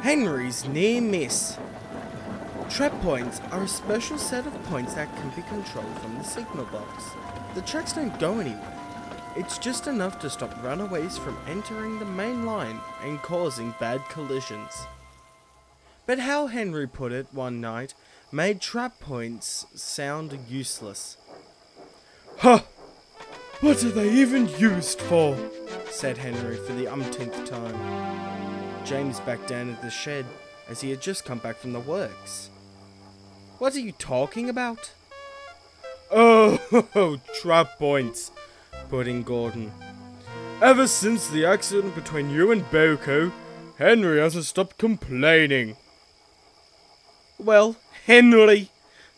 Henry's near miss. Trap points are a special set of points that can be controlled from the signal box. The tracks don't go anywhere. It's just enough to stop runaways from entering the main line and causing bad collisions. But how Henry put it one night made trap points sound useless. Huh! What are they even used for? Said Henry for the umpteenth time. James backed down at the shed as he had just come back from the works. What are you talking about? Oh, trap points, put in Gordon. Ever since the accident between you and Boko, Henry hasn't stopped complaining. Well, Henry,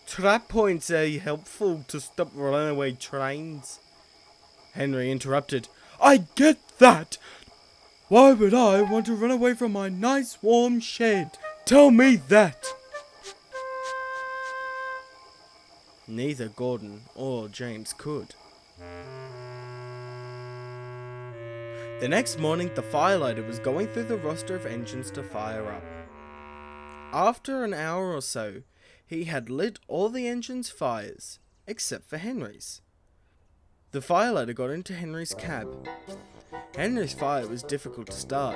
trap points are helpful to stop runaway trains. Henry interrupted. I get that. Why would I want to run away from my nice warm shed? Tell me that. Neither Gordon or James could. The next morning, the firelighter was going through the roster of engines to fire up. After an hour or so, he had lit all the engines' fires, except for Henry's. The firelighter got into Henry's cab. Henry's fire was difficult to start,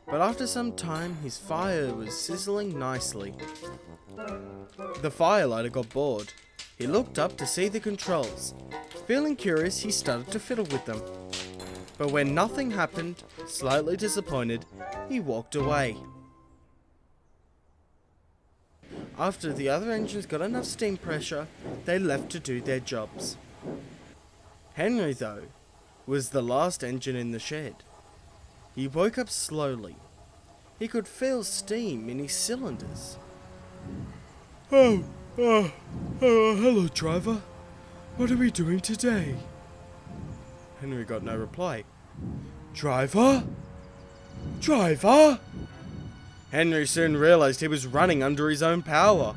but after some time his fire was sizzling nicely. The firelighter got bored. He looked up to see the controls. Feeling curious, he started to fiddle with them. But when nothing happened, slightly disappointed, he walked away. After the other engines got enough steam pressure, they left to do their jobs. Henry, though, was the last engine in the shed. He woke up slowly. He could feel steam in his cylinders. Hello, driver. What are we doing today? Henry got no reply. Driver? Driver? Henry soon realized he was running under his own power.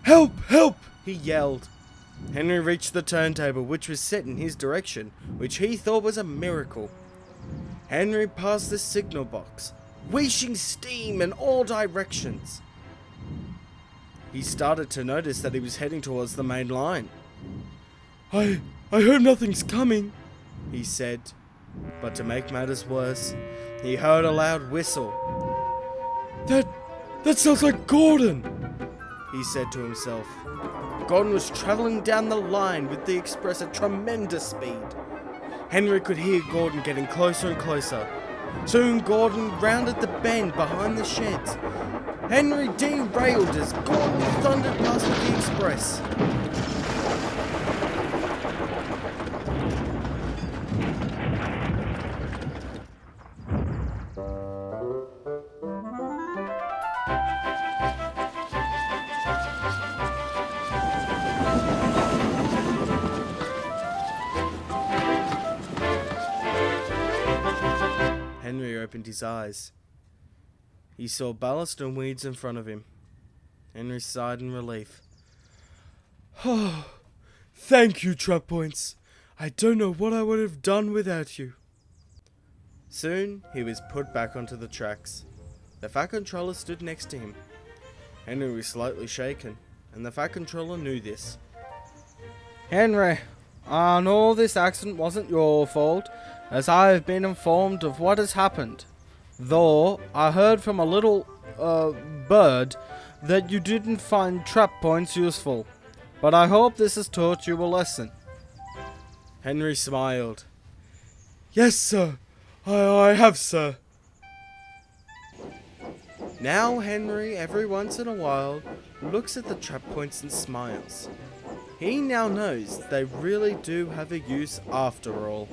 Help! Help! He yelled. Henry reached the turntable, which was set in his direction, which he thought was a miracle. Henry passed the signal box, wheeshing steam in all directions. He started to notice that he was heading towards the main line. I hope nothing's coming, he said. But to make matters worse, he heard a loud whistle. That sounds like Gordon, he said to himself. Gordon was travelling down the line with the express at tremendous speed. Henry could hear Gordon getting closer and closer. Soon Gordon rounded the bend behind the sheds. Henry derailed as Gordon thundered past with the express. Henry opened his eyes. He saw ballast and weeds in front of him. Henry sighed in relief. Oh, thank you, Trap Points. I don't know what I would have done without you. Soon, he was put back onto the tracks. The Fat Controller stood next to him. Henry was slightly shaken, and the Fat Controller knew this. Henry, I know this accident wasn't your fault, as I have been informed of what has happened. Though, I heard from a little, bird that you didn't find trap points useful. But I hope this has taught you a lesson. Henry smiled. Yes, sir. I have, sir. Now Henry, every once in a while, looks at the trap points and smiles. He now knows they really do have a use after all.